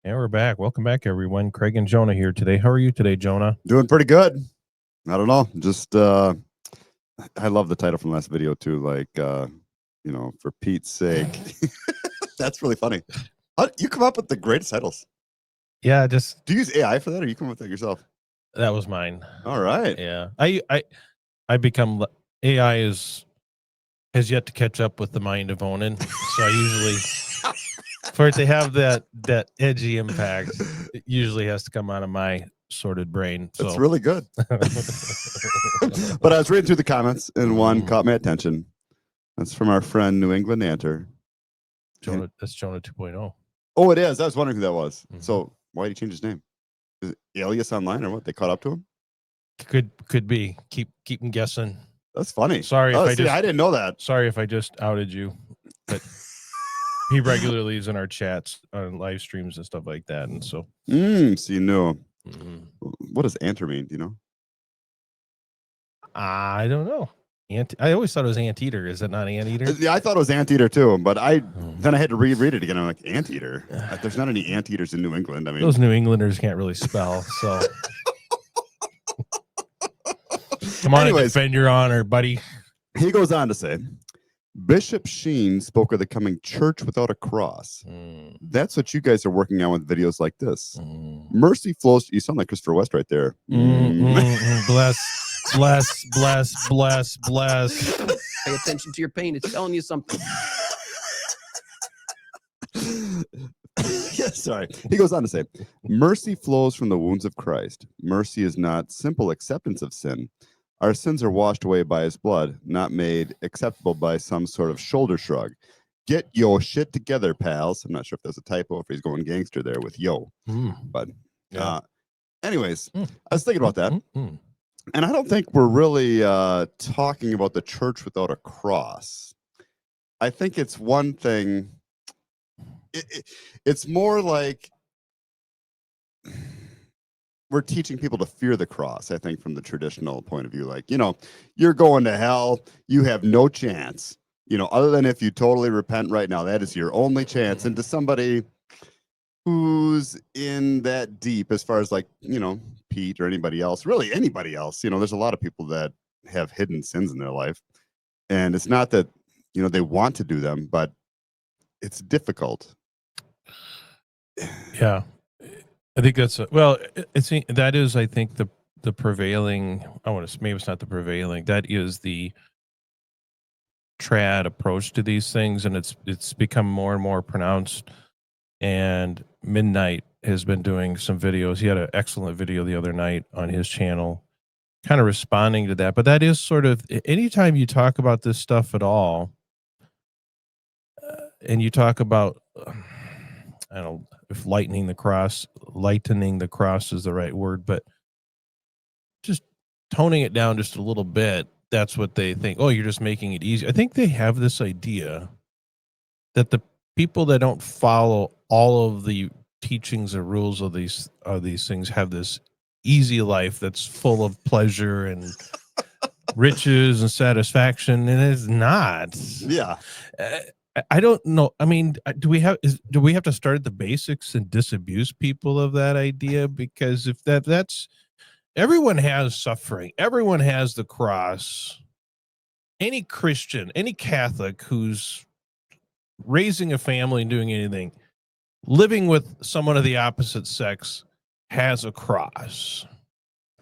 And we're back. Welcome back, everyone. Craig and Jonah here today. How are you today, Jonah? Doing pretty good. I don't know. Just I love the title from last video too. Like for Pete's sake. That's really funny. You come up with the greatest titles. Yeah, Do you use AI for that, or you come up with that yourself? That was mine. All right. Yeah. I become AI has yet to catch up with the mind of Onan. So I usually for it to have that edgy impact, it usually has to come out of my sorted brain. So It's really good. But I was reading through the comments and one caught my attention. That's from our friend New England Anter. Jonah, that's Jonah 2.0. Oh, it is. I was wondering who that was. So why did he change his name? Is it alias online or what? They caught up to him? Could be. Keep him guessing. That's funny. Sorry I didn't know that. Sorry if I just outed you, but he regularly is in our chats on live streams and stuff like that, and so. So you know. What does anter mean? Do you know? I don't know. I always thought it was anteater. Is it not anteater? Yeah, I thought it was anteater too, but then I had to reread it again. I'm like, anteater? There's not any anteaters in New England. I mean, those New Englanders can't really spell, so. Come on, and defend your honor, buddy. He goes on to say, Bishop Sheen spoke of the coming church without a cross. That's what you guys are working on with videos like this. Mercy flows. You sound like Christopher West right there. Bless. Pay attention to your pain. It's telling you something. Yeah, sorry. He goes on to say, mercy flows from the wounds of Christ. Mercy is not simple acceptance of sin. Our sins are washed away by his blood, not made acceptable by some sort of shoulder shrug. Get your shit together, pals. I'm not sure if there's a typo, if he's going gangster there with yo. But anyways, I was thinking about that. And I don't think we're really talking about the church without a cross. I think it's one thing. It's more like we're teaching people to fear the cross, I think, from the traditional point of view. Like, you're going to hell. You have no chance, other than if you totally repent right now. That is your only chance. And to somebody who's in that deep, as far as like, Pete or anybody else, really anybody else, there's a lot of people that have hidden sins in their life. And it's not that, they want to do them, but it's difficult. Yeah. I think that's that is, I think, the prevailing. Maybe it's not the prevailing. That is the trad approach to these things, and it's become more and more pronounced. And Midnight has been doing some videos. He had an excellent video the other night on his channel, kind of responding to that. But that is sort of anytime you talk about this stuff at all, and you talk about. I don't know if lightening the cross is the right word, but just toning it down just a little bit. That's what they think. Oh, you're just making it easy. I think they have this idea that the people that don't follow all of the teachings or rules of these things have this easy life that's full of pleasure and riches and satisfaction, and it's not. Yeah. I don't know. I mean, do we have to start at the basics and disabuse people of that idea? Because if that's everyone has suffering, everyone has the cross. Any Christian, any Catholic who's raising a family and doing anything, living with someone of the opposite sex has a cross.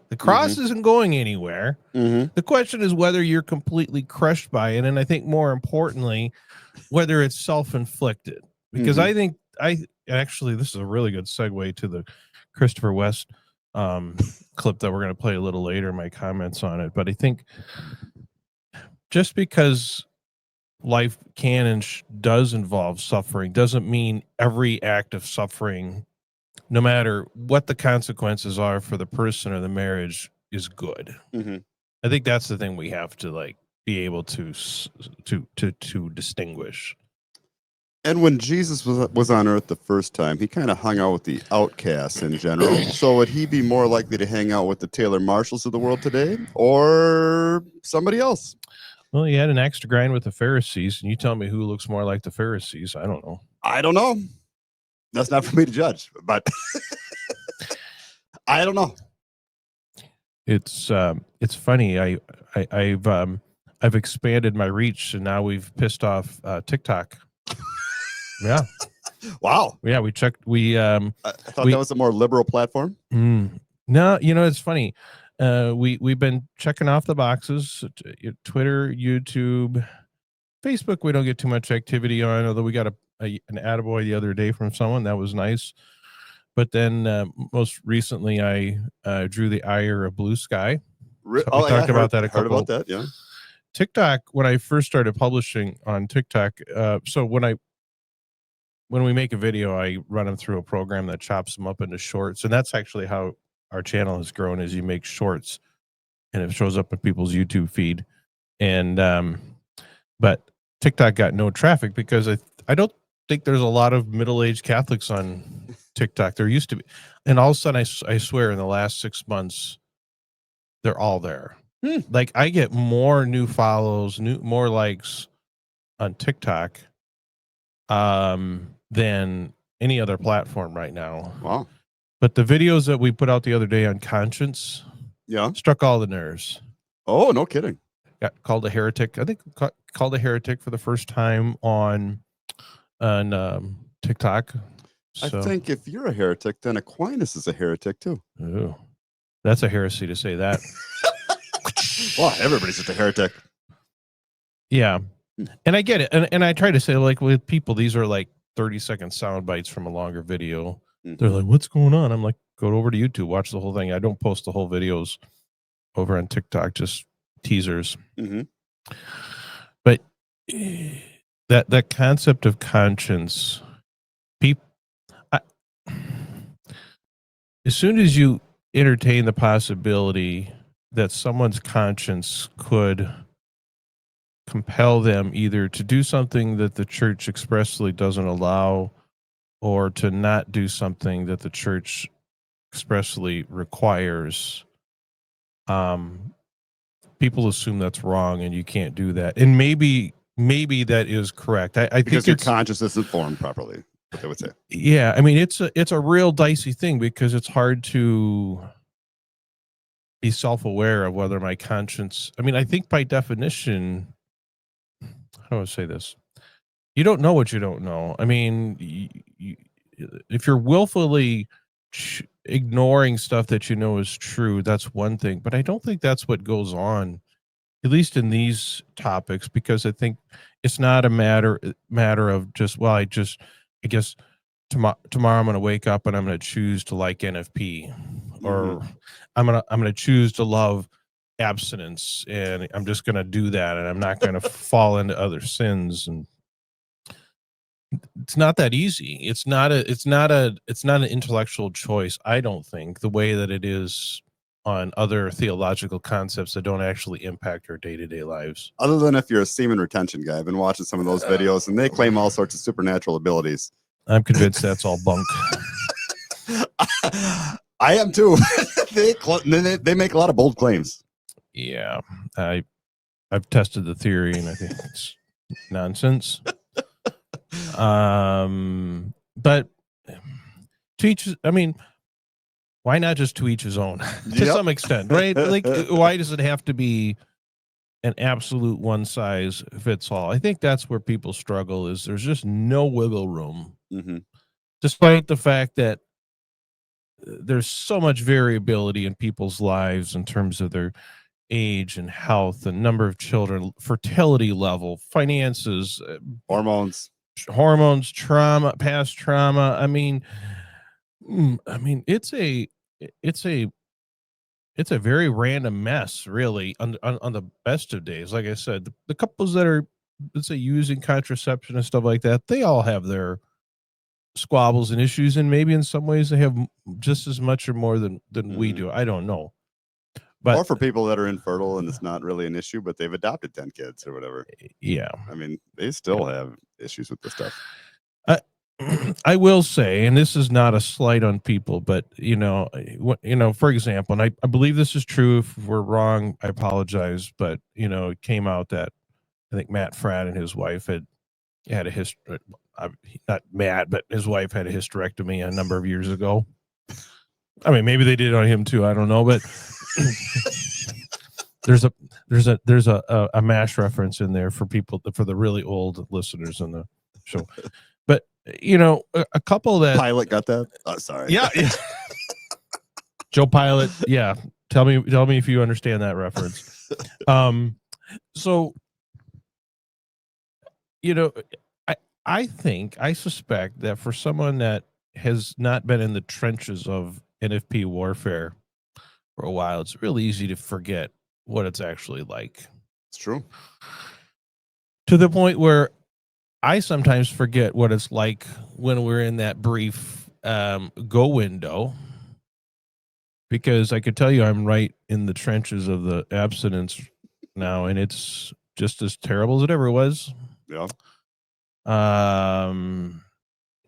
The cross isn't going anywhere. The question is whether you're completely crushed by it, and I think more importantly, whether it's self-inflicted. Because I think actually this is a really good segue to the Christopher West clip that we're going to play a little later, my comments on it. But I think just because life can and does involve suffering doesn't mean every act of suffering, no matter what the consequences are for the person or the marriage, is good. I think that's the thing we have to be able to distinguish. And when Jesus was on earth the first time, he kind of hung out with the outcasts in general. So would he be more likely to hang out with the Taylor Marshalls of the world today, or somebody else? Well, he had an axe to grind with the Pharisees, and you tell me who looks more like the Pharisees. I don't know. That's not for me to judge, but I don't know. It's funny. I've expanded my reach, and now we've pissed off TikTok. Yeah, Wow. yeah. We checked. I thought that was a more liberal platform. No, it's funny. We've been checking off the boxes. Twitter, YouTube, Facebook. We don't get too much activity on. Although we got an attaboy the other day from someone that was nice. But then most recently, I drew the ire of Blue Sky. So we talked about that a couple. Heard about that, yeah. TikTok, when I first started publishing on TikTok, so when we make a video, I run them through a program that chops them up into shorts, and that's actually how our channel has grown. Is you make shorts, and it shows up in people's YouTube feed, and but TikTok got no traffic because I don't think there's a lot of middle-aged Catholics on TikTok. There used to be, and all of a sudden, I swear, in the last 6 months, they're all there. Like I get more new follows, more likes on TikTok than any other platform right now. Wow. But the videos that we put out the other day on conscience, struck all the nerves. Oh, no kidding. Got called a heretic. I think called a heretic for the first time on TikTok. So, I think if you're a heretic, then Aquinas is a heretic too. Ooh, that's a heresy to say that. Well, everybody's just a heretic. Yeah. And I get it. And I try to say, like, with people, these are like 30-second sound bites from a longer video. They're like, what's going on? I'm like, go over to YouTube, watch the whole thing. I don't post the whole videos over on TikTok, just teasers. But that concept of conscience, as soon as you entertain the possibility that someone's conscience could compel them either to do something that the church expressly doesn't allow or to not do something that the church expressly requires, people assume that's wrong and you can't do that. And maybe that is correct. I Because think your conscience isn't formed properly, what they would say. Yeah, I mean, it's a real dicey thing because it's hard to be self-aware of whether my conscience. I mean, I think by definition, how do I say this? You don't know what you don't know. I mean, if you're willfully ignoring stuff that you know is true, that's one thing. But I don't think that's what goes on, at least in these topics, because I think it's not a matter of just, well, I guess tomorrow I'm going to wake up and I'm going to choose to like NFP, or I'm going to choose to love abstinence, and I'm just going to do that, and I'm not going to fall into other sins. And it's not that easy. It's not an intellectual choice, I don't think, the way that it is on other theological concepts that don't actually impact our day-to-day lives. Other than if you're a semen retention guy. I've been watching some of those videos and they claim all sorts of supernatural abilities. I'm convinced that's all bunk. I am too. They make a lot of bold claims. Yeah, I've tested the theory and I think it's nonsense. But to each, I mean, why not just to each his own to some extent, right? Like, why does it have to be an absolute one size fits all? I think that's where people struggle, is there's just no wiggle room, despite the fact that there's so much variability in people's lives in terms of their age and health and number of children, fertility level, finances, hormones, trauma, past trauma. I mean, it's a very random mess, really, on the best of days. Like I said, the couples that are, let's say, using contraception and stuff like that, they all have their squabbles and issues, and maybe in some ways they have just as much or more than we do. I don't know. But, or for people that are infertile and it's not really an issue, but they've adopted 10 kids or whatever. Yeah. I mean, they still have issues with this stuff. I will say, and this is not a slight on people, but for example, and I believe this is true. If we're wrong, I apologize. But it came out that I think Matt Fradd and his wife had had a history. Not mad, but his wife had a hysterectomy a number of years ago. I mean, maybe they did it on him too. I don't know, but there's a MASH reference in there for the really old listeners in the show. But a couple that Pilot got that. Oh, sorry. yeah. Joe Pilot. Yeah. Tell me if you understand that reference. So, I suspect that for someone that has not been in the trenches of NFP warfare for a while, it's really easy to forget what it's actually like. It's true. To the point where I sometimes forget what it's like when we're in that brief go window, because I could tell you I'm right in the trenches of the abstinence now, and it's just as terrible as it ever was. Yeah.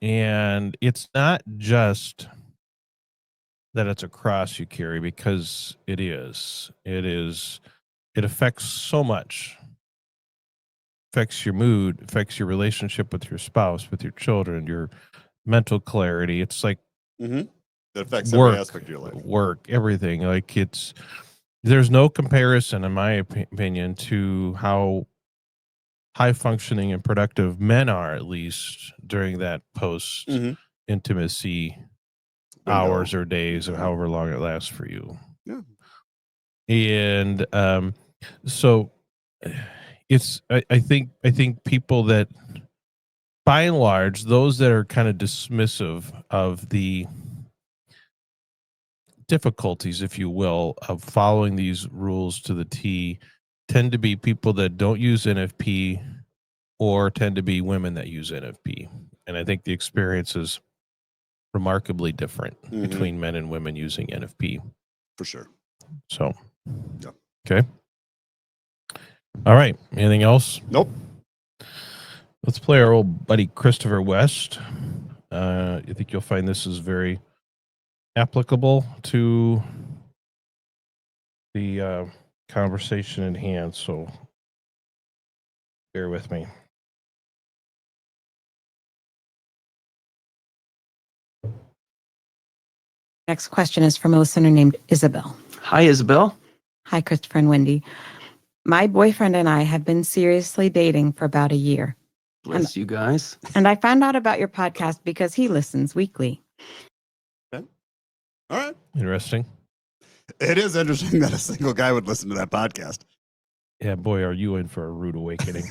And it's not just that it's a cross you carry, because it affects so much. Affects your mood, affects your relationship with your spouse, with your children, your mental clarity. It's like It affects work, every aspect of your life. Work, everything. Like there's no comparison, in my opinion, to how high functioning and productive men are, at least during that post intimacy hours or days, or however long it lasts for you. Yeah. And so it's I think people that, by and large, those that are kind of dismissive of the difficulties, if you will, of following these rules to the T, tend to be people that don't use NFP, or tend to be women that use NFP. And I think the experience is remarkably different between men and women using NFP. For sure. So, yeah. Okay. All right. Anything else? Nope. Let's play our old buddy Christopher West. I think you'll find this is very applicable to the conversation in hand. So bear with me. Next question is from a listener named Isabel. Hi, Isabel. Hi, Christopher and Wendy. My boyfriend and I have been seriously dating for about a year. Bless you guys. And I found out about your podcast because he listens weekly. Okay. All right. Interesting. It is interesting that a single guy would listen to that podcast. Yeah, boy, are you in for a rude awakening.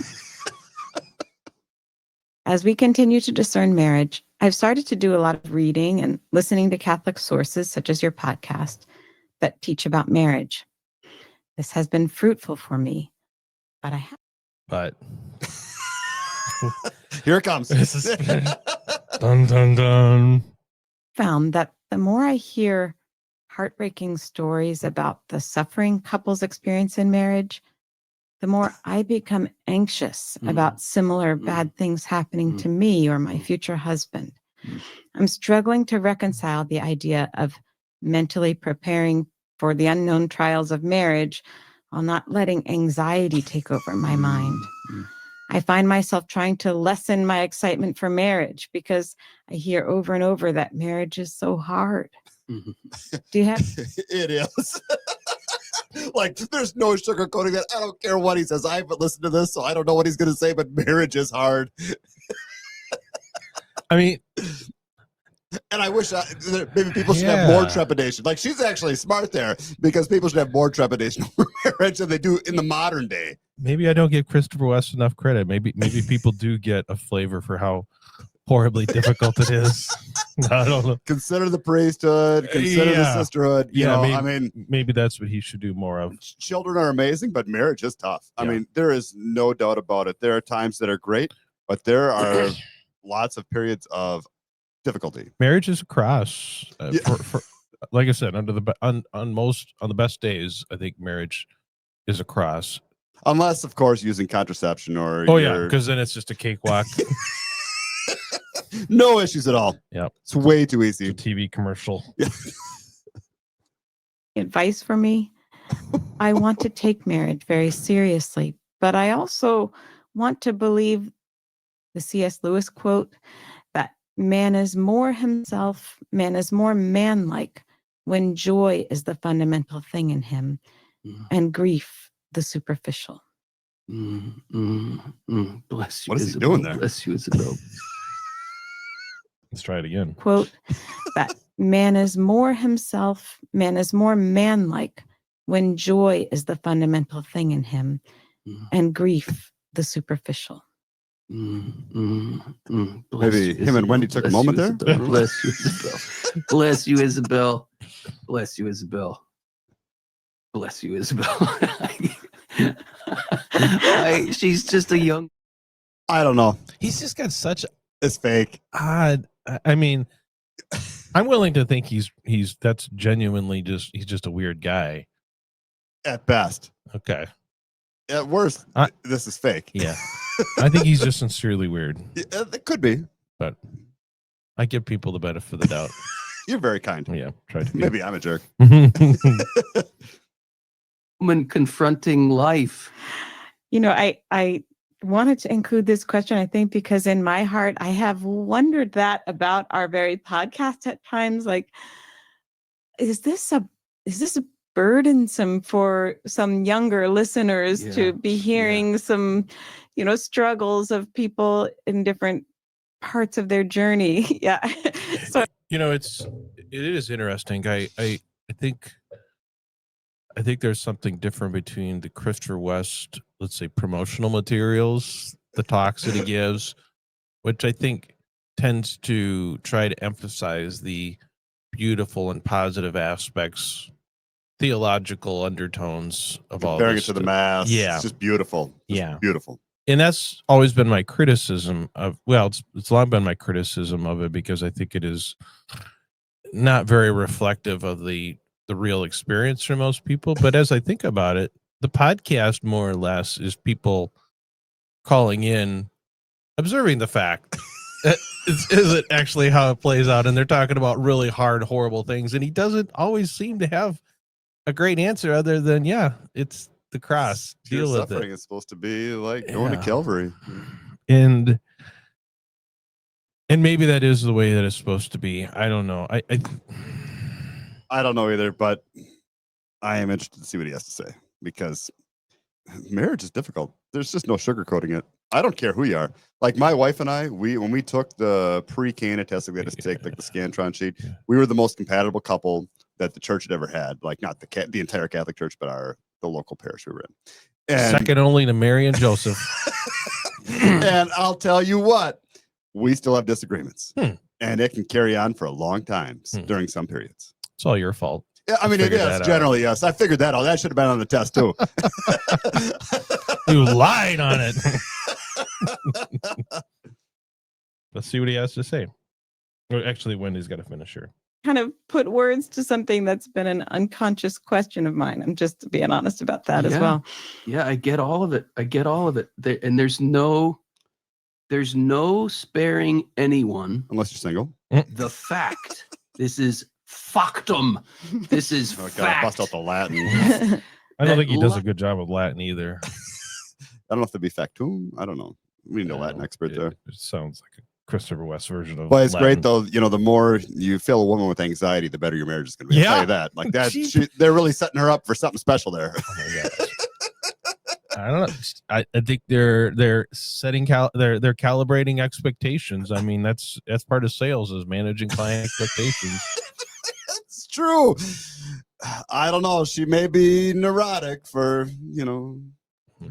As we continue to discern marriage, I've started to do a lot of reading and listening to Catholic sources, such as your podcast, that teach about marriage. This has been fruitful for me, but Here it comes. Dun, dun, dun. found that the more I hear heartbreaking stories about the suffering couples experience in marriage, the more I become anxious about similar bad things happening to me or my future husband. I'm struggling to reconcile the idea of mentally preparing for the unknown trials of marriage while not letting anxiety take over my mind. I find myself trying to lessen my excitement for marriage because I hear over and over that marriage is so hard. Do you have? It is. Like, there's no sugarcoating that. I don't care what he says. I haven't listened to this, so I don't know what he's going to say, but marriage is hard. I mean, and I wish maybe people should have more trepidation. Like, she's actually smart there, because people should have more trepidation over marriage than they do in the modern day. Maybe I don't give Christopher West enough credit. Maybe people do get a flavor for how horribly difficult it is. I don't know. Consider the priesthood, consider the sisterhood. You know, maybe that's what he should do more of. Children are amazing, but marriage is tough. I mean, there is no doubt about it. There are times that are great, but there are lots of periods of difficulty. Marriage is a cross. For like I said, on the best days, I think marriage is a cross. Unless, of course, using contraception or because then it's just a cakewalk. No issues at all. Yeah, it's way too easy. It's a TV commercial. Advice for me? I want to take marriage very seriously, but I also want to believe the C.S. Lewis quote that man is more himself, man is more man-like when joy is the fundamental thing in him and grief the superficial. Bless you, What is he Isabel. doing there? Bless you, Isabel. Let's try it again. Quote that man is more himself, man is more man-like when joy is the fundamental thing in him and grief the superficial. Maybe him and Wendy took a moment there. Bless you, Isabel. Bless you, Isabel. Bless you, Isabel. Bless you, Isabel. She's just a young. I don't know. He's just got such It's fake. odd. I mean, I'm willing to think that's genuinely he's just a weird guy. At best. Okay. At worst, this is fake. Yeah. I think he's just sincerely weird, It could be. but I give people the benefit of the doubt. You're very kind. Yeah. Try to be. Maybe I'm a jerk. Woman confronting life. You know, I wanted to include this question, I think, because in my heart, I have wondered that about our very podcast at times. Like, is this a burdensome for some younger listeners to be hearing some, struggles of people in different parts of their journey? Yeah. So, it is interesting. I think there's something different between the Christopher West, let's say, promotional materials, the talks that he gives, which I think tends to try to emphasize the beautiful and positive aspects, theological undertones of all Comparing it this to the stuff. mass. Yeah. It's just beautiful. Yeah. Beautiful. And that's always been my criticism of, it's long been my criticism of it, because I think it is not very reflective of the real experience for most people. But as I think about it, the podcast more or less is people calling in, observing the fact that is it actually how it plays out. And they're talking about really hard, horrible things. And he doesn't always seem to have a great answer other than, it's the cross. Pure Deal with suffering it. is supposed to be like going to Calvary. And maybe that is the way that it's supposed to be. I don't know. I don't know either, but I am interested to see what he has to say, because marriage is difficult. There's just no sugarcoating it. I don't care who you are. Like my wife and I, when we took the pre-Cana testing, we had to take like the Scantron sheet. Yeah. We were the most compatible couple that the church had ever had. Like not the entire Catholic Church, but the local parish we were in. And, second only to Mary and Joseph. and I'll tell you what, we still have disagreements, and it can carry on for a long time during some periods. It's all your fault. Yeah, I mean, it is generally, yes. I figured that out. That should have been on the test too. You lied on it. Let's see what he has to say. Or actually, Wendy's got to finish here. kind of put words to something that's been an unconscious question of mine. I'm just being honest about that as well. Yeah, I get all of it. And there's no sparing anyone. Unless you're single. The fact. This is factum. This is fact. Bust out the Latin. I don't think he does a good job with Latin either. I don't know if it'd be factum. I don't know. We need a Latin expert there. It sounds like a Christopher West version of But it's Latin. great though. You know, the more you fill a woman with anxiety, the better your marriage is going to be. I'll tell you that. Like that, they're really setting her up for something special there. Oh my gosh. I don't know. I think they're setting they're calibrating expectations. I mean, that's part of sales, is managing client expectations. It's true. I don't know. She may be neurotic for,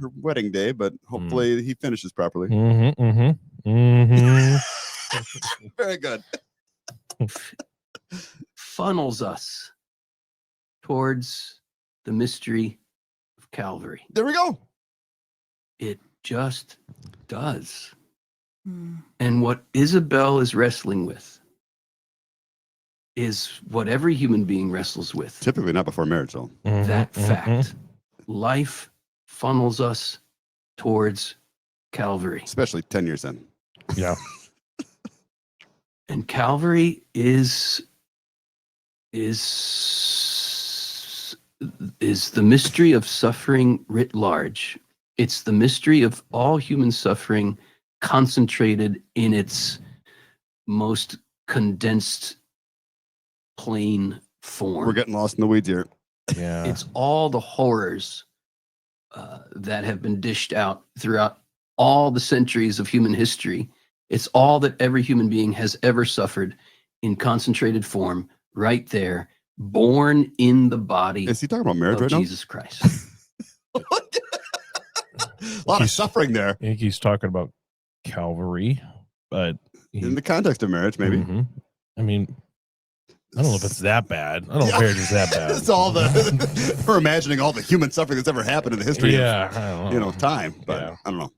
her wedding day, but hopefully he finishes properly. Very good. Funnels us towards the mystery of Calvary. There we go. It just does. And what Isabel is wrestling with is what every human being wrestles with. Typically not before marriage, though. That fact. Life funnels us towards Calvary. Especially 10 years in. Yeah. And Calvary is the mystery of suffering writ large. It's the mystery of all human suffering concentrated in its most condensed, plain form. We're getting lost in the weeds here. Yeah. It's all the horrors that have been dished out throughout all the centuries of human history. It's all that every human being has ever suffered in concentrated form, right there, born in the body Is he talking about marriage of right now? Jesus Christ. A lot of He's- suffering there I think he's talking about Calvary, but in the context of marriage, maybe. Mhm. I mean, I don't know if it's that bad. I don't know if marriage is that bad. It's all the we're imagining all the human suffering that's ever happened in the history Yeah, I don't know. of time, but Yeah. I don't know.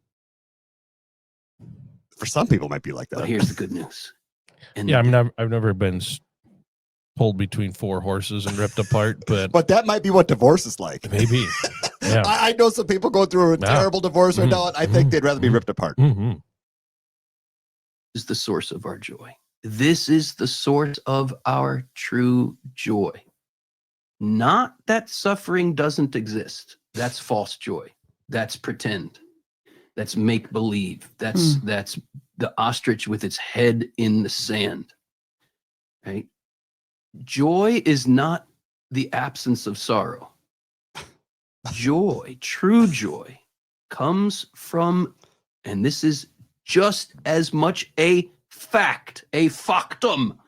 For some people, it might be like But that. here's the good news. And Yeah, I've never been pulled between four horses and ripped apart, but But that might be what divorce is like. maybe. Yeah. I know some people go through a Yeah. terrible divorce right Mhm. now, and I think Mhm. they'd rather be Mhm. ripped apart. hmm is the source of our joy. This is the source of our true joy. Not that suffering doesn't exist. That's false joy. That's pretend. That's make believe. That's the ostrich with its head in the sand. Right? Joy is not the absence of sorrow. Joy, true joy, comes from, and this is just as much a fact, a factum,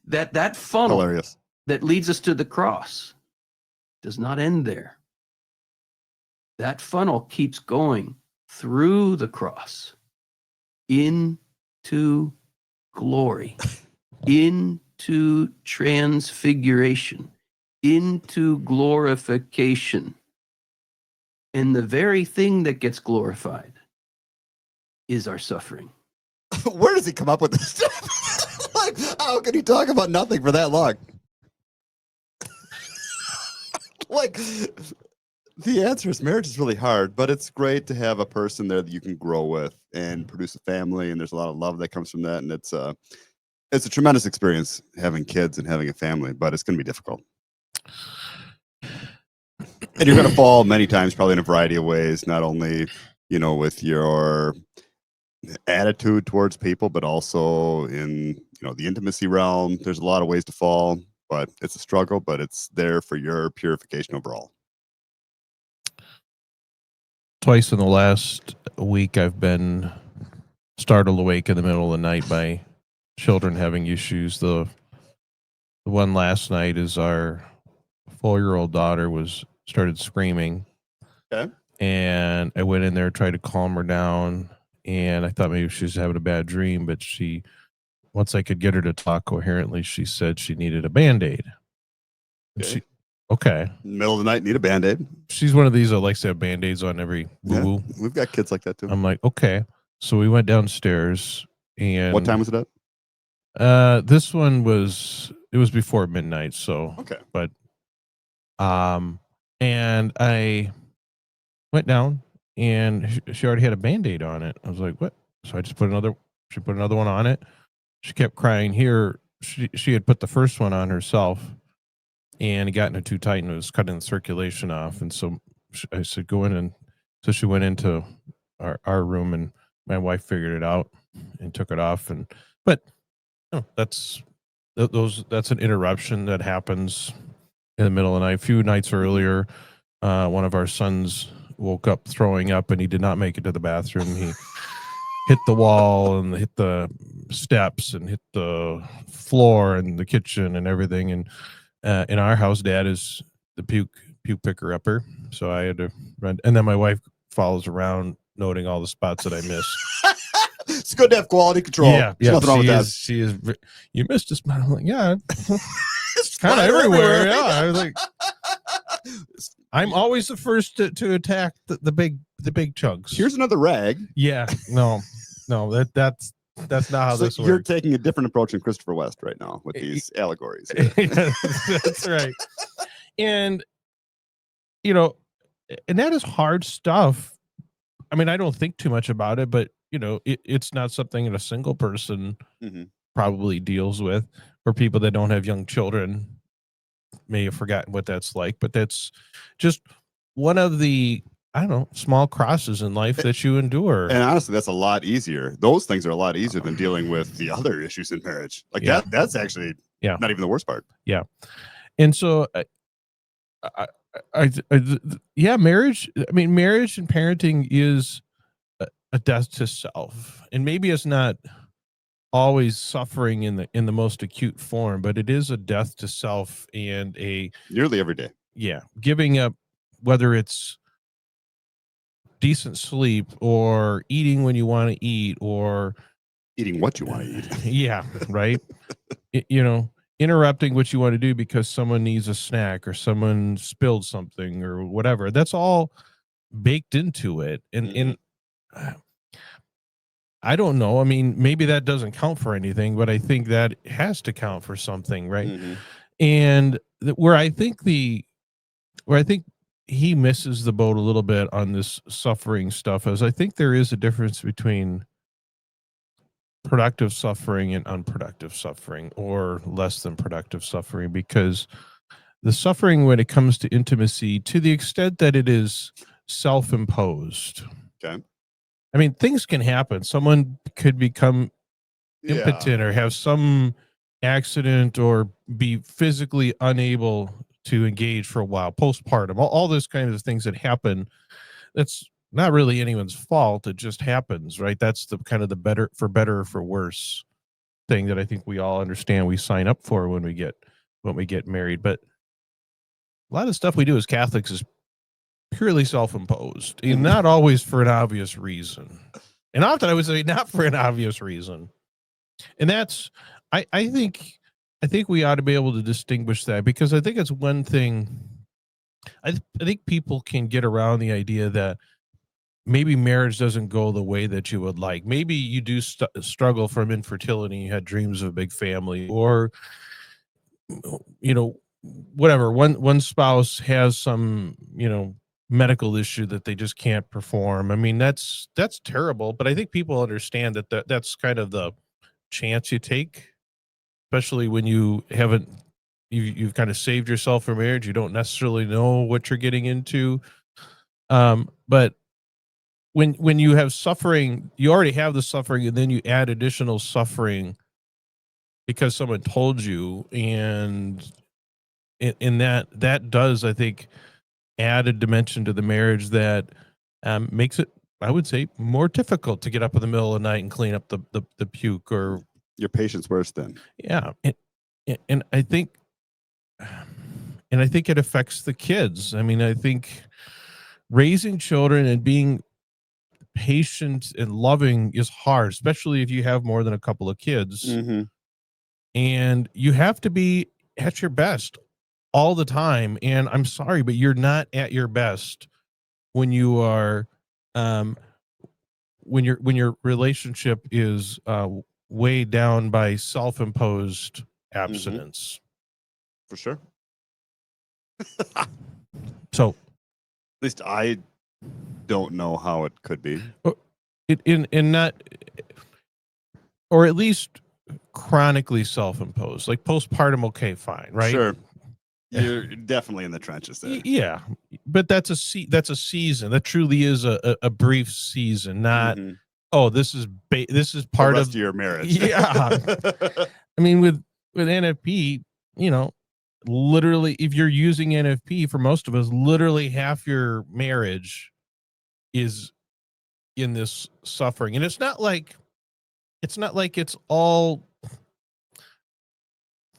that funnel Hilarious. that leads us to the cross does not end there. That funnel keeps going through the cross into glory, into transfiguration, into glorification. And the very thing that gets glorified is our suffering. Where does he come up with this stuff? Like, how can he talk about nothing for that long? Like, the answer is marriage is really hard, but it's great to have a person there that you can grow with and produce a family. And there's a lot of love that comes from that. And it's a tremendous experience having kids and having a family, but it's going to be difficult. And you're going to fall many times, probably in a variety of ways, not only, with your attitude towards people, but also in, the intimacy realm. There's a lot of ways to fall, but it's a struggle, but it's there for your purification overall. Twice in the last week, I've been startled awake in the middle of the night by children having issues. The one last night is our 4-year-old daughter started screaming. Okay. And I went in there, tried to calm her down, and I thought maybe she was having a bad dream, but once I could get her to talk coherently, she said she needed a Band-Aid. And Okay. Middle of the night, need a Band-Aid. She's one of these that likes to have Band-Aids on every boo-boo. Yeah, we've got kids like that too. I'm like, okay. So we went downstairs, and What time was it at? this one was before midnight, so Okay. but and I went down, and she already had a Band-Aid on it. I was like, what? So I just put another one on it. She kept crying. Here, she had put the first one on herself, and it gotten it too tight, and it was cutting the circulation off. And so I said, go in. And so she went into our room, and my wife figured it out and took it off. But that's an interruption that happens in the middle of the night. A few nights earlier, one of our sons woke up throwing up, and he did not make it to the bathroom. He hit the wall and hit the steps and hit the floor and the kitchen and everything. And in our house, Dad is the puke picker upper, so I had to run. And then my wife follows around, noting all the spots that I missed. It's good to have quality control. Yeah, There's nothing wrong with that. she is. You missed a spot. I'm like, yeah, it's kind of everywhere. Yeah, I was like, I'm always the first to attack the big chunks. Here's another rag. Yeah, no, that's not how So this you're works. taking a different approach than Christopher West right now with these allegories. That's right. And and that is hard stuff. I mean, I don't think too much about it, but it's not something that a single person probably deals with, or people that don't have young children may have forgotten what that's like. But that's just one of the I don't know, small crosses in life that you endure. And honestly, that's a lot easier. Those things are a lot easier than dealing with the other issues in marriage. Like Yeah. that's actually not even the worst part. And so marriage, I mean, marriage and parenting is a death to self. And maybe it's not always suffering in the most acute form, but it is a death to self and Nearly every day. Giving up, whether it's decent sleep or eating when you want to eat or Eating what you want to eat. yeah, right. Interrupting what you want to do because someone needs a snack or someone spilled something or whatever. That's all baked into it. And I don't know. I mean, maybe that doesn't count for anything, but I think that has to count for something, right? And where I think he misses the boat a little bit on this suffering stuff is I think there is a difference between productive suffering and unproductive suffering, or less than productive suffering, because the suffering when it comes to intimacy, to the extent that it is self-imposed. Okay. I mean, things can happen. Someone could become impotent or have some accident or be physically unable to engage for a while, postpartum, all those kinds of things that happen. That's not really anyone's fault. It just happens, right? That's the kind of the better or for worse thing that I think we all understand we sign up for when we get married. But a lot of stuff we do as Catholics is purely self-imposed, and not always for an obvious reason. And often I would say not for an obvious reason. And that's, I think we ought to be able to distinguish that, because I think it's one thing. I think people can get around the idea that maybe marriage doesn't go the way that you would like. Maybe you do struggle from infertility. You had dreams of a big family, or, whatever. One spouse has some, medical issue that they just can't perform. I mean, that's terrible. But I think people understand that's kind of the chance you take, especially when you haven't, you've kind of saved yourself for marriage. You don't necessarily know what you're getting into. But when you have suffering, you already have the suffering, and then you add additional suffering because someone told you, and in that does, I think, add a dimension to the marriage that makes it, I would say, more difficult to get up in the middle of the night and clean up the puke, or your patience worse then. Yeah. And I think it affects the kids. I mean, I think raising children and being patient and loving is hard, especially if you have more than a couple of kids. And you have to be at your best all the time. And I'm sorry, but you're not at your best when you are, when your relationship is weighed down by self-imposed abstinence. For sure. So, at least I don't know how it could be. In not, or at least chronically self-imposed, like postpartum. Okay, fine, right? Sure. You're definitely in the trenches there. Yeah, but that's a season. That truly is a brief season. Not this is part the rest of your marriage. Yeah. I mean, with NFP, literally, if you're using NFP, for most of us, literally half your marriage is in this suffering. And it's not like it's all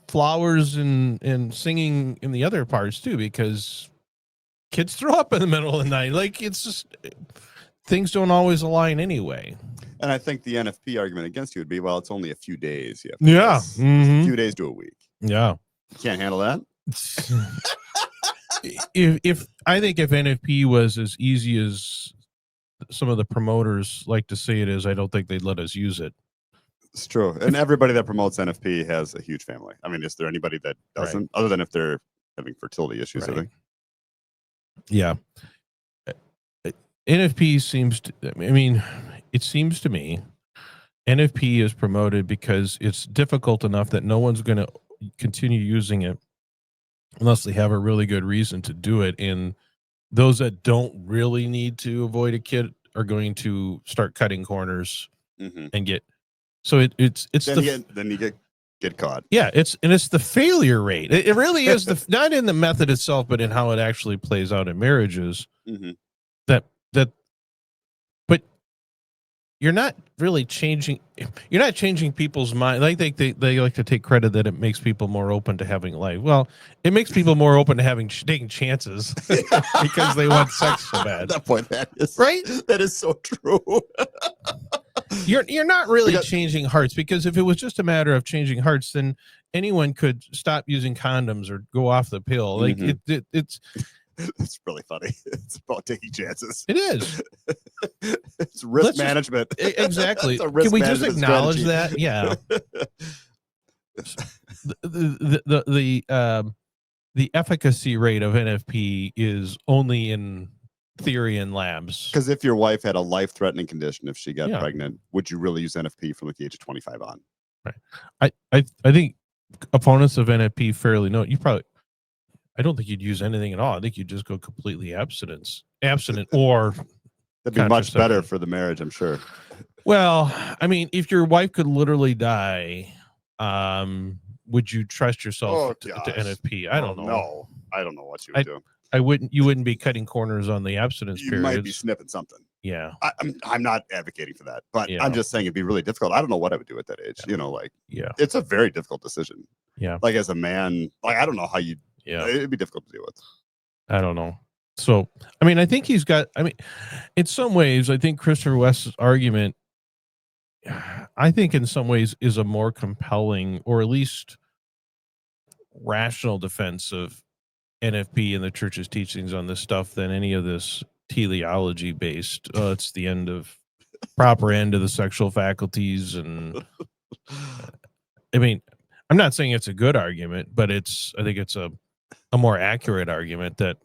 flowers and singing in the other parts too, because kids throw up in the middle of the night. Like, it's just, things don't always align anyway. And I think the NFP argument against you would be, well, it's only a few days. You have to Yeah. a few days to a week. Yeah. You can't handle that. If I think if NFP was as easy as some of the promoters like to say it is, I don't think they'd let us use it. It's true. And everybody that promotes NFP has a huge family. I mean, is there anybody that doesn't, other than if they're having fertility issues? Right. I think. Yeah. NFP seems to, I mean, it seems to me NFP is promoted because it's difficult enough that no one's going to continue using it unless they have a really good reason to do it. And those that don't really need to avoid a kid are going to start cutting corners Mhm. and get. So it's Then you get caught. yeah, it's the failure rate. It really is not in the method itself, but in how it actually plays out in marriages. Mhm. That but you're not really changing. You're not changing people's mind. Like they like to take credit that it makes people more open to having life. Well, it makes people more open to taking chances because they want sex so bad. That point, that is Right? That is so true. You're not really Because- changing hearts, because if it was just a matter of changing hearts, then anyone could stop using condoms or go off the pill. Like Mhm. it's It's really funny. It's about taking chances. it is It's risk Let's just- management. exactly. It's a risk Can we just management acknowledge strategy. that? Yeah. The efficacy rate of NFP is only in theory and labs. Because if your wife had a life-threatening condition, if she got Yeah. pregnant, would you really use NFP from like the age of 25 on? I think opponents of NFP fairly know you probably. I don't think you'd use anything at all. I think you'd just go completely abstinent or That'd be much better contraception. for the marriage, I'm sure. Well, I mean, if your wife could literally die, would you trust yourself to gosh. NFP? I don't know. No, I don't know what you would do. You wouldn't be cutting corners on the abstinence You periods. might be snipping something. Yeah. I'm not advocating for that, but Yeah. I'm just saying it'd be really difficult. I don't know what I would do at that age. Yeah. It's a very difficult decision. Yeah. Like as a man, I don't know how you. Yeah. It'd be difficult to deal with. I don't know. So, I mean, I think in some ways, I think Christopher West's argument, I think in some ways is a more compelling or at least rational defense of NFP and the church's teachings on this stuff than any of this teleology based. It's the proper end of the sexual faculties. And I mean, I'm not saying it's a good argument, but I think it's a more accurate argument that,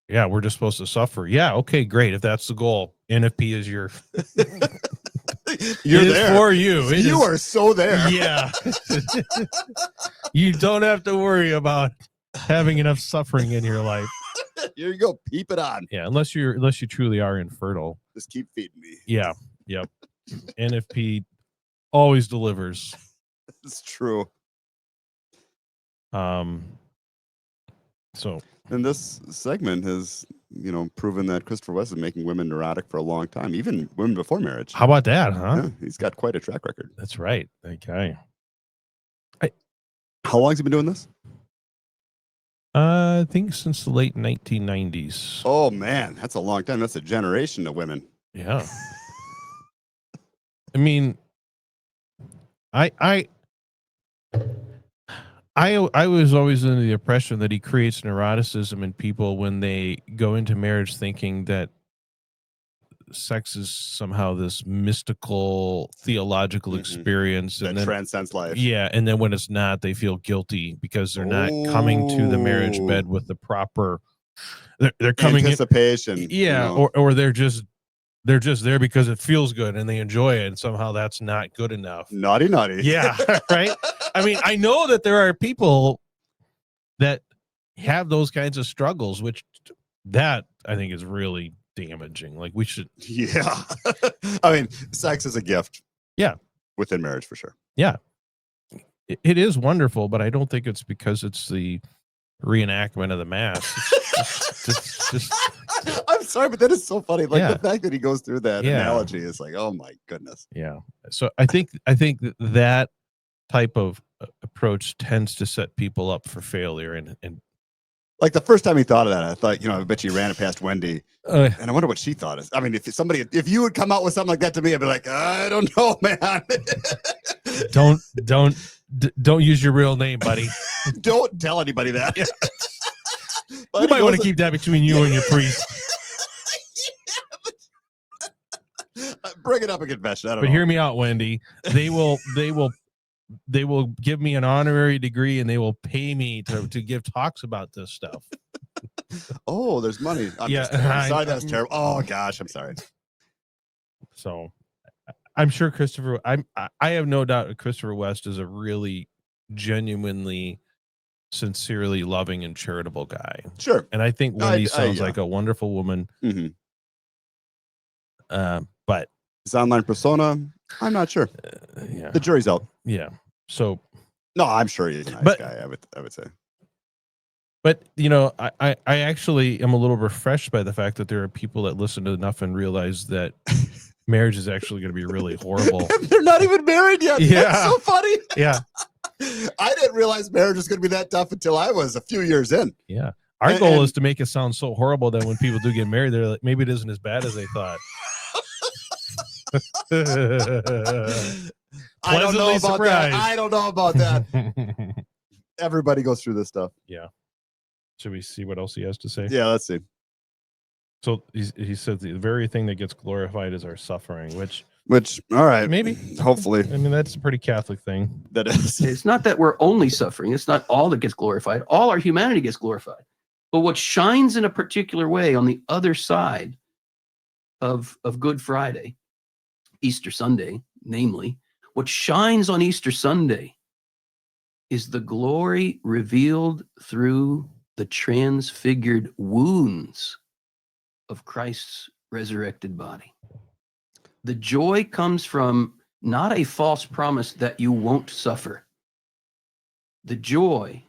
yeah, we're just supposed to suffer. Yeah. Okay, great. If that's the goal, NFP is You're it is there for you. It You is- are so there. Yeah. You don't have to worry about having enough suffering in your life. Here you go. Peep it on. Yeah, unless you truly are infertile. Just keep feeding me. Yeah. Yep. NFP always delivers. It's true. So And this segment has, proven that Christopher West is making women neurotic for a long time, even women before marriage. how about that, huh? Yeah, he's got quite a track record. That's right. Okay. How long has he been doing this? I think since the late 1990s. Oh man, that's a long time. That's a generation of women. Yeah. I mean, I was always under the impression that he creates neuroticism in people when they go into marriage thinking that sex is somehow this mystical theological Mhm. experience, That and then transcends life. yeah, and then when it's not, they feel guilty because they're not coming to the marriage Oh. bed with the proper. They're coming in, Anticipation. yeah, or they're just there because it feels good and they enjoy it, and somehow that's not good enough. Naughty. Yeah, right. I mean, I know that there are people that have those kinds of struggles, which that I think is really damaging. Like we should, Yeah. I mean, sex is a gift. Yeah. Within marriage, for sure. it is wonderful, but I don't think it's because it's the reenactment of the mass. It's just I'm sorry, but that is so funny. Like Yeah. the fact that he goes through that Yeah. analogy is like, oh my goodness. yeah. So I think that type of approach tends to set people up for failure, and Like the first time he thought of that, I thought, I bet you ran it past Wendy, and I wonder what she thought. I mean, if you would come out with something like that to me, I'd be like, I don't know, man. don't use your real name, buddy. Don't tell anybody that. Yeah. But You he might want to goes- keep that between you and your priest. Bring it up in confession. I don't But know. hear me out, Wendy. They will give me an honorary degree, and they will pay me to give talks about this stuff. Oh, there's money. I'm Yeah, just kidding. I'm sorry, I- that's terrible. Oh gosh, I'm sorry. So I'm sure Christopher. I have no doubt that Christopher West is a really genuinely sincerely loving and charitable guy. Sure. And I think Winnie sounds yeah. like a wonderful woman. hmm But His online persona, I'm not sure. yeah, The jury's out. yeah. So, No, I'm sure he's a nice But- guy. I would say. but you know, I actually am a little refreshed by the fact that there are people that listen to enough and realize that marriage is actually going to be really horrible. They're not even married yet. Yeah. That's so funny. Yeah, I didn't realize marriage was going to be that tough until I was a few years in. yeah. Our goal is to make it sound so horrible that when people do get married, they're like, maybe it isn't as bad as they thought. I don't know Pleasantly about surprised. that. I don't know about that. Everybody goes through this stuff. Yeah. Should we see what else he has to say? Yeah, let's see. So he says the very thing that gets glorified is our suffering, which All right. Maybe. Hopefully I mean, that's a pretty Catholic thing. that is. It's not that we're only suffering. It's not all that gets glorified. All our humanity gets glorified. But what shines in a particular way on the other side of Good Friday, Easter Sunday, namely, what shines on Easter Sunday is the glory revealed through the transfigured wounds of Christ's resurrected body. The joy comes from not a false promise that you won't suffer. The joy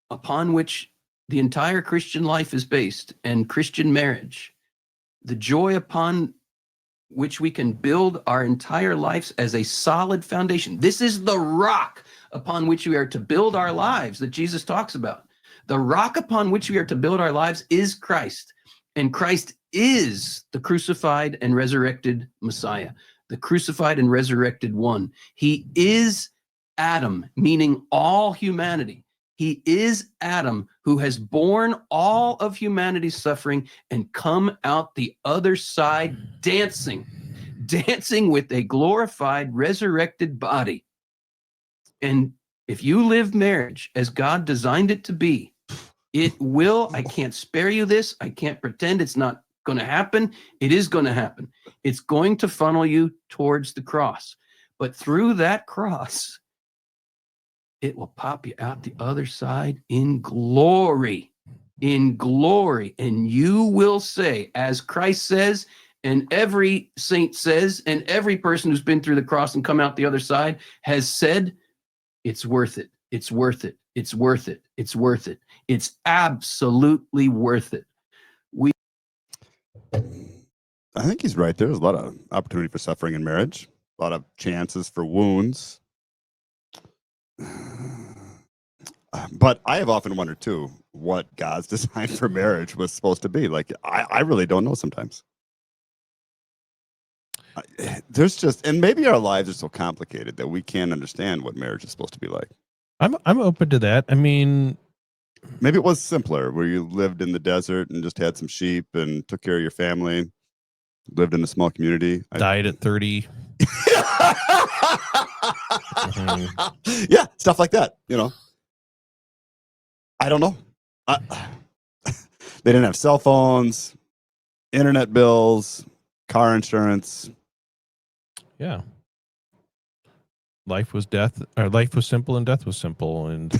upon which the entire Christian life is based and Christian marriage, the joy upon which we can build our entire lives as a solid foundation. This is the rock upon which we are to build our lives that Jesus talks about. The rock upon which we are to build our lives is Christ, and Christ is the crucified and resurrected Messiah, the crucified and resurrected one. He is Adam, meaning all humanity. He is Adam who has borne all of humanity's suffering and come out the other side dancing with a glorified, resurrected body. And if you live marriage as God designed it to be, it will. I can't spare you this. I can't pretend it's not going to happen. It is going to happen. It's going to funnel you towards the cross. But through that cross, it will pop you out the other side in glory. In glory. And you will say, as Christ says, and every saint says, and every person who's been through the cross and come out the other side has said, it's worth it. It's worth it. It's worth it. It's worth it. It's absolutely worth it. I think he's right. There's a lot of opportunity for suffering in marriage, a lot of chances for wounds. But I have often wondered too what God's design for marriage was supposed to be. Like, I really don't know sometimes. There's just, and maybe our lives are so complicated that we can't understand what marriage is supposed to be like. I'm open to that. I mean, Maybe it was simpler, where you lived in the desert and just had some sheep and took care of your family, lived in a small community. died at 30. Yeah, stuff like that, you know. I don't know. They didn't have cell phones, internet bills, car insurance. Yeah. Life was death, or life was simple and death was simple. And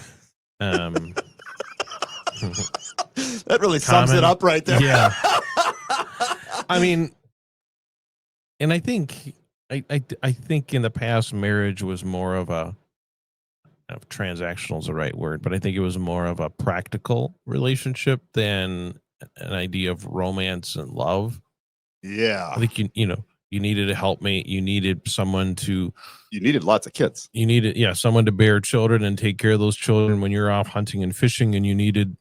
That really sums it up right there. Yeah. I mean, and I think I think in the past marriage was more of a, I don't know if transactional is the right word, but I think it was more of a practical relationship than an idea of romance and love. Yeah. I think you needed a helpmate, you needed someone to You needed lots of kids. someone to bear children and take care of those children when you're off hunting and fishing, and you needed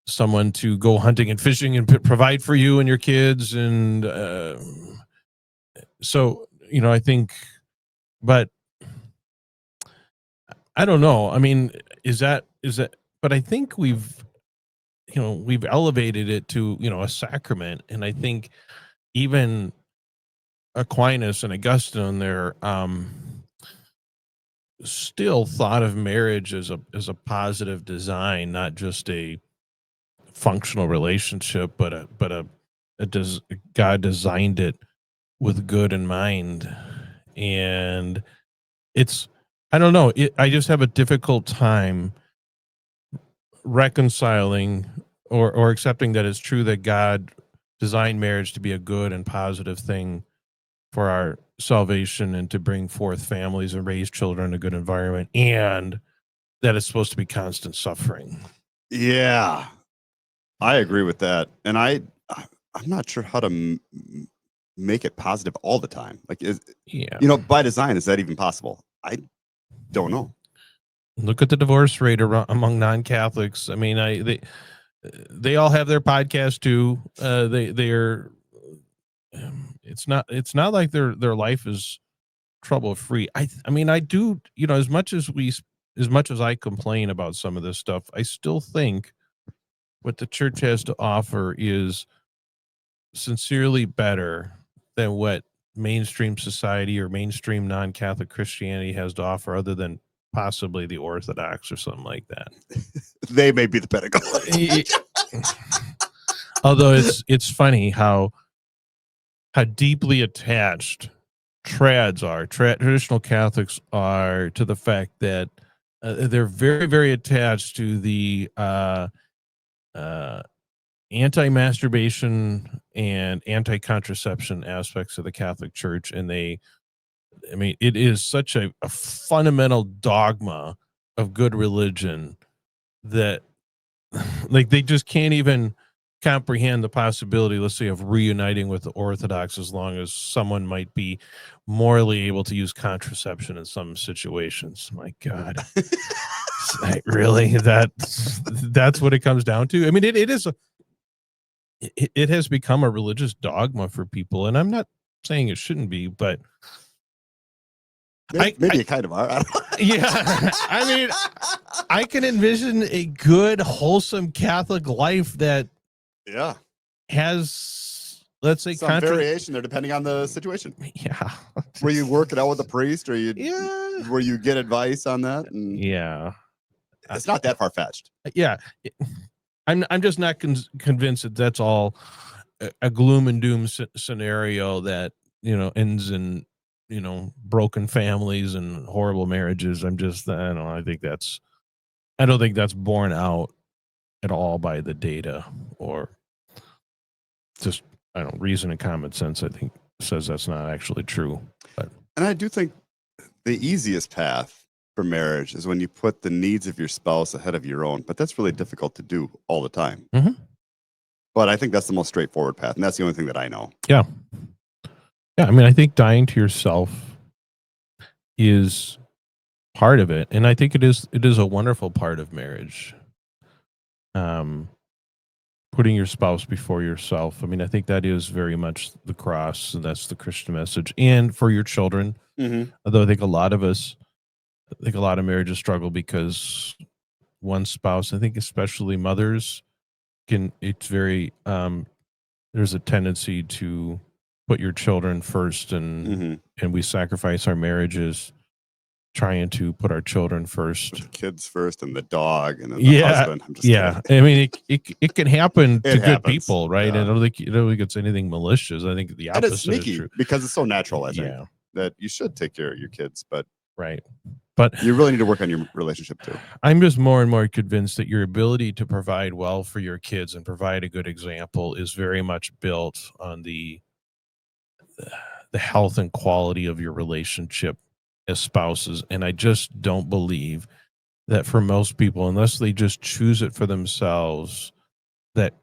someone to go hunting and fishing and provide for you and your kids. And so, I think, but I don't know. I mean, is that, but I think we've elevated it to, a sacrament. And I think even Aquinas and Augustine there, still thought of marriage as a positive design, not just a functional relationship, but God designed it with good in mind. And I don't know. I just have a difficult time reconciling or accepting that it's true that God designed marriage to be a good and positive thing for our salvation and to bring forth families and raise children in a good environment, and that it's supposed to be constant suffering. Yeah, I agree with that. And I'm not sure how to make it positive all the time. Like, by design, is that even possible? I don't know. Look at the divorce rate among non-Catholics. I mean, they all have their podcast too. They're it's not like their life is trouble free. I mean, I do, as much as I complain about some of this stuff, I still think what the church has to offer is sincerely better than what mainstream society or mainstream non-Catholic Christianity has to offer, other than possibly the Orthodox or something like that. They may be the pinnacle. Although it's funny how deeply attached traditional Catholics are to the fact that they're very, very attached to the anti-masturbation and anti-contraception aspects of the Catholic Church. And it is such a fundamental dogma of good religion that like they just can't even comprehend the possibility, let's say, of reuniting with the Orthodox, as long as someone might be morally able to use contraception in some situations. My God. Really? That's what it comes down to. I mean, it has become a religious dogma for people, and I'm not saying it shouldn't be, but maybe you kind of are. Yeah. I mean, I can envision a good, wholesome Catholic life that has, let's say, some variation there depending on the situation. Yeah. Where you work it out with a priest, or where you get advice on that. And it's not that far fetched. Yeah. I'm just not convinced that that's all a gloom and doom scenario that, ends in, broken families and horrible marriages. I don't know. I don't think that's borne out at all by the data, or just, reason and common sense, I think, says that's not actually true. And I do think the easiest path for marriage is when you put the needs of your spouse ahead of your own, but that's really difficult to do all the time. Mm-hmm. But I think that's the most straightforward path, and that's the only thing that I know. Yeah. I mean, I think dying to yourself is part of it, and I think it is a wonderful part of marriage. Putting your spouse before yourself. I mean, I think that is very much the cross, and that's the Christian message. And for your children, although I think a lot of marriages struggle because one spouse, I think especially mothers, it's very, there's a tendency to put your children first, and we sacrifice our marriages trying to put our children first. Put the kids first, and the dog, and then the husband. I'm just kidding. I mean, it can happen to good happens. people, right? Yeah. And I don't think it's anything malicious. I think the opposite and it's sneaky, is true, because it's so natural. I think that you should take care of your kids, but you really need to work on your relationship too. I'm just more and more convinced that your ability to provide well for your kids and provide a good example is very much built on the health and quality of your relationship as spouses. And I just don't believe that for most people, unless they just choose it for themselves, that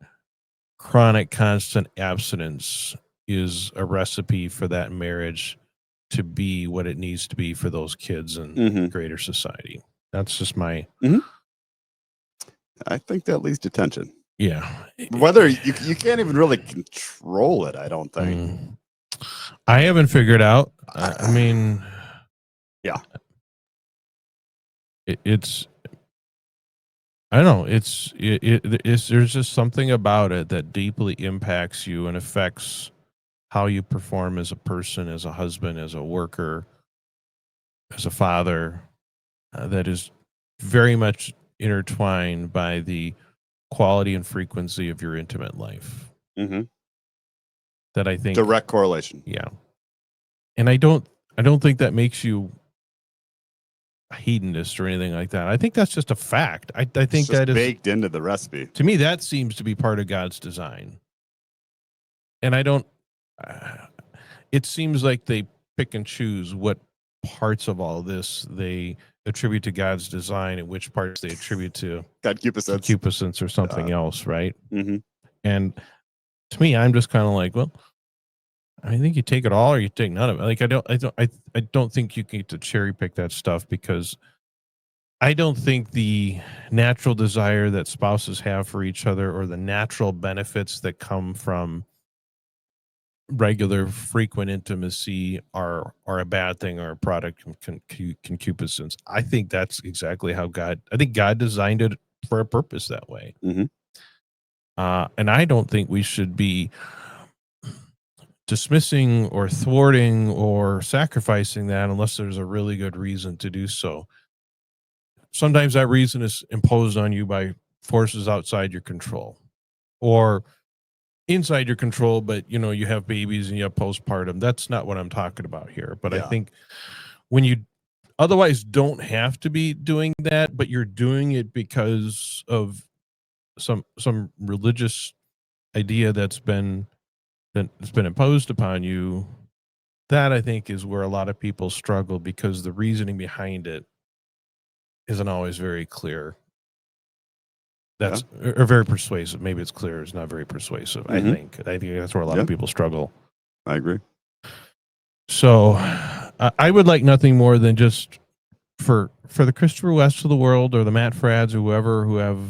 chronic constant abstinence is a recipe for that marriage to be what it needs to be for those kids and greater society. That's just my I think that leads to tension. Yeah. Whether you can't even really control it, I don't think. I haven't figured out. I mean, it's I don't know. It's there's just something about it that deeply impacts you and affects how you perform as a person, as a husband, as a worker, as a father, that is very much intertwined by the quality and frequency of your intimate life. That I think direct correlation. Yeah. And I don't think that makes you hedonist or anything like that. I think that's just a fact. I It's think just that is, baked into the recipe. to me, that seems to be part of God's design. And I don't, it seems like they pick and choose what parts of all this they attribute to God's design and which parts they attribute to concupiscence or something else, right? Mm-hmm. And to me, I'm just kind of like, well, I think you take it all or you take none of it. Like, I don't think you get to cherry pick that stuff, because I don't think the natural desire that spouses have for each other or the natural benefits that come from regular frequent intimacy are a bad thing or a product of concupiscence. I think that's exactly how God designed it for a purpose that way. Mhm. And I don't think we should be dismissing or thwarting or sacrificing that unless there's a really good reason to do so. Sometimes that reason is imposed on you by forces outside your control or inside your control, but you have babies and you have postpartum. That's not what I'm talking about here. But I think when you otherwise don't have to be doing that, but you're doing it because of some religious idea that's been imposed upon you, that I think is where a lot of people struggle, because the reasoning behind it isn't always very clear. That's or very persuasive. Maybe it's clear. It's not very persuasive. Mhm. I think that's where a lot of people struggle. I agree. So I would like nothing more than just for the Christopher Wests of the world or the Matt Frads or whoever who have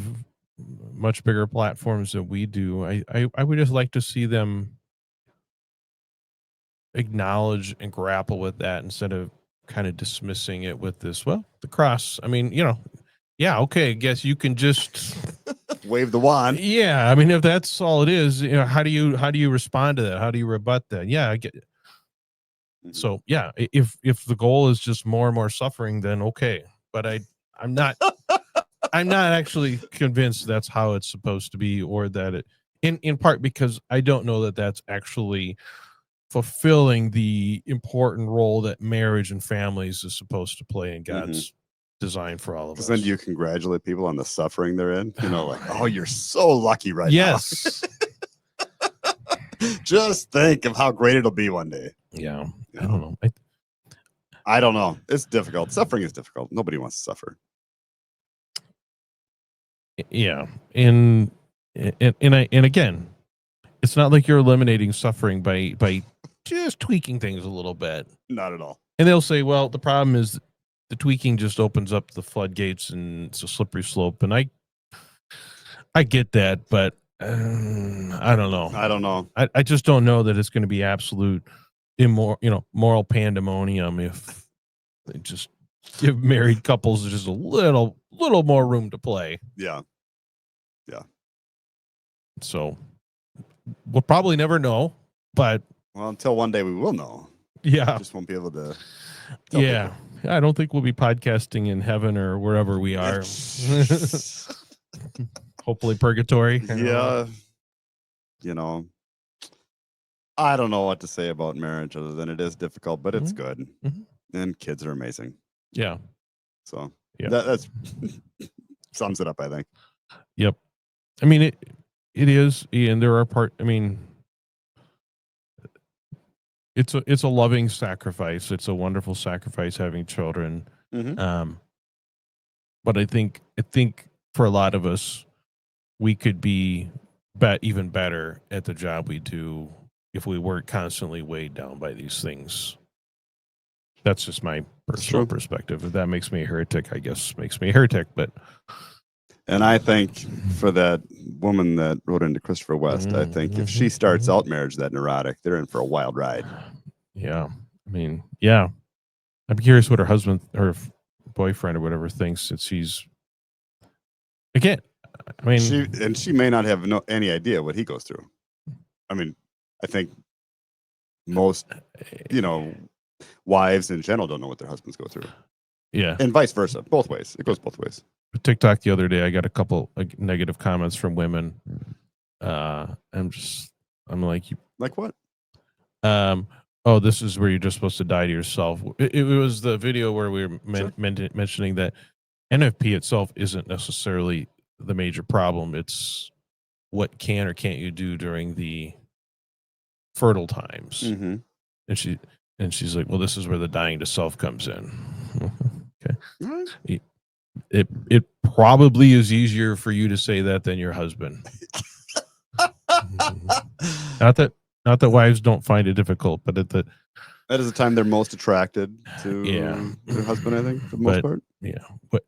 much bigger platforms than we do. I would just like to see them acknowledge and grapple with that instead of kind of dismissing it with this, well, the cross. I mean, yeah, okay, I guess you can just wave the wand. Yeah, I mean, if that's all it is, how do you respond to that? How do you rebut that? Yeah, I get it. So yeah, if the goal is just more and more suffering, then okay. But I'm not actually convinced that's how it's supposed to be, or that it in part because I don't know that that's actually fulfilling the important role that marriage and families is supposed to play in God's design for all of us. Because then you congratulate people on the suffering they're in. Like, oh, you're so lucky right yes. now. Just think of how great it'll be one day. Yeah. I don't know. I don't know. It's difficult. Suffering is difficult. Nobody wants to suffer. Yeah. And again, it's not like you're eliminating suffering by just tweaking things a little bit. Not at all. And they'll say, well, the problem is the tweaking just opens up the floodgates and it's a slippery slope. And I get that, but I don't know. I don't know. I just don't know that it's going to be absolute moral pandemonium if they just give married couples just a little more room to play. Yeah. So we'll probably never know, but until one day we will know. Yeah. Just won't be able to tell people. I don't think we'll be podcasting in heaven or wherever we are. Hopefully purgatory. Yeah. I don't know what to say about marriage other than it is difficult, but it's good. And kids are amazing. Yeah. So that's sums it up, I think. Yep. I mean, it is, and there are it's a loving sacrifice. It's a wonderful sacrifice having children. But I think for a lot of us, we could be even better at the job we do if we weren't constantly weighed down by these things. That's just my personal perspective. If that makes me a heretic, I guess makes me a heretic. And I think for that woman that wrote into Christopher West, I think if she starts out marriage that neurotic, they're in for a wild ride. Yeah. I mean, yeah. I'm curious what her husband or boyfriend or whatever thinks, since she's, again, I mean, she may not have any idea what he goes through. I mean, I think most, wives in general don't know what their husbands go through. Yeah. And vice versa. Both ways. It goes both ways. TikTok the other day, I got a couple negative comments from women. I'm like, like what? oh, this is where you're just supposed to die to yourself. It was the video where we were Sure. mentioning that NFP itself isn't necessarily the major problem. It's what can or can't you do during the fertile times. Mm-hmm. And she's like, well, this is where the dying to self comes in. Okay. Right. It probably is easier for you to say that than your husband. Not that wives don't find it difficult, but at the That is the time they're most attracted to Yeah. their husband, I think, for the most part. yeah, but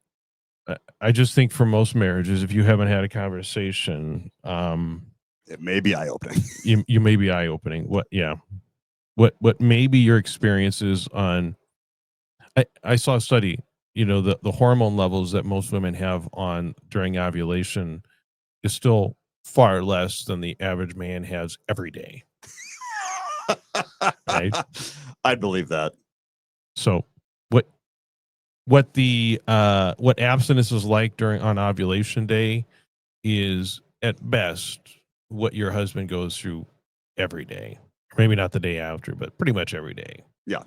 I just think for most marriages, if you haven't had a conversation, It may be eye-opening. you may be eye opening. What maybe your experiences on? I saw a study. The hormone levels that most women have on during ovulation is still far less than the average man has every day. Right? I'd believe that. So what abstinence is like on ovulation day is at best what your husband goes through every day. Maybe not the day after, but pretty much every day. Yeah.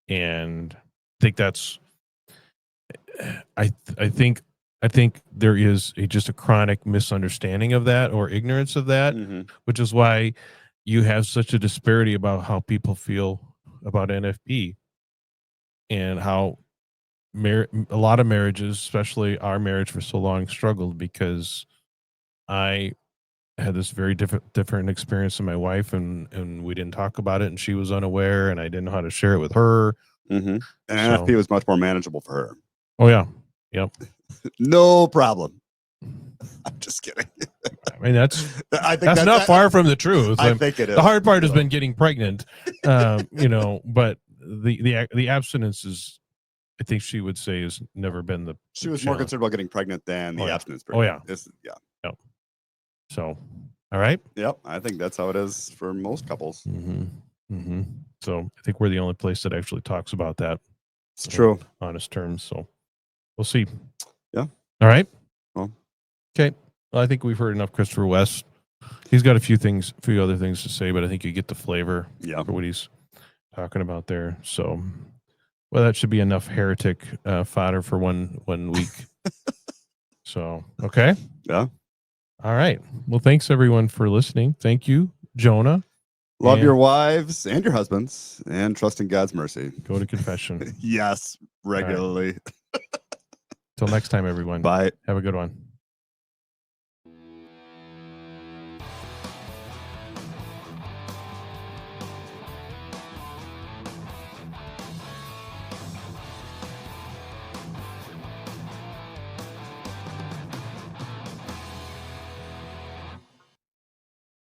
And I think that's I think there is just a chronic misunderstanding of that or ignorance of that, Mhm. which is why you have such a disparity about how people feel about NFP and how a lot of marriages, especially our marriage for so long, struggled because I had this very different experience than my wife, and we didn't talk about it, and she was unaware, and I didn't know how to share it with her. Mm-hmm. And So- NFP was much more manageable for her. Oh yeah, yep. No problem. I'm just kidding. I mean that's I think that's not far from the truth. I think it is. The hard part has So, been getting pregnant, but the abstinence is, I think she would say, has never been the she was more challenge. concerned about getting pregnant than the Oh, yeah. abstinence Oh, period. yeah. Yeah. So. All right. Yep. I think that's how it is for most couples. Mm-hmm. Mm-hmm. So I think we're the only place that actually talks about that. It's true. Honest terms. So we'll see. Yeah. All right. Well. Okay. Well, I think we've heard enough Christopher West. He's got a few other things to say, but I think you get the flavor Yeah. for what he's talking about there. So, well, that should be enough heretic fodder for one week. So, okay. Yeah. All right. Well, thanks everyone for listening. Thank you, Jonah. Love And your wives and your husbands and trust in God's mercy. Go to confession. Yes, regularly. Till next time, everyone. Bye. Have a good one.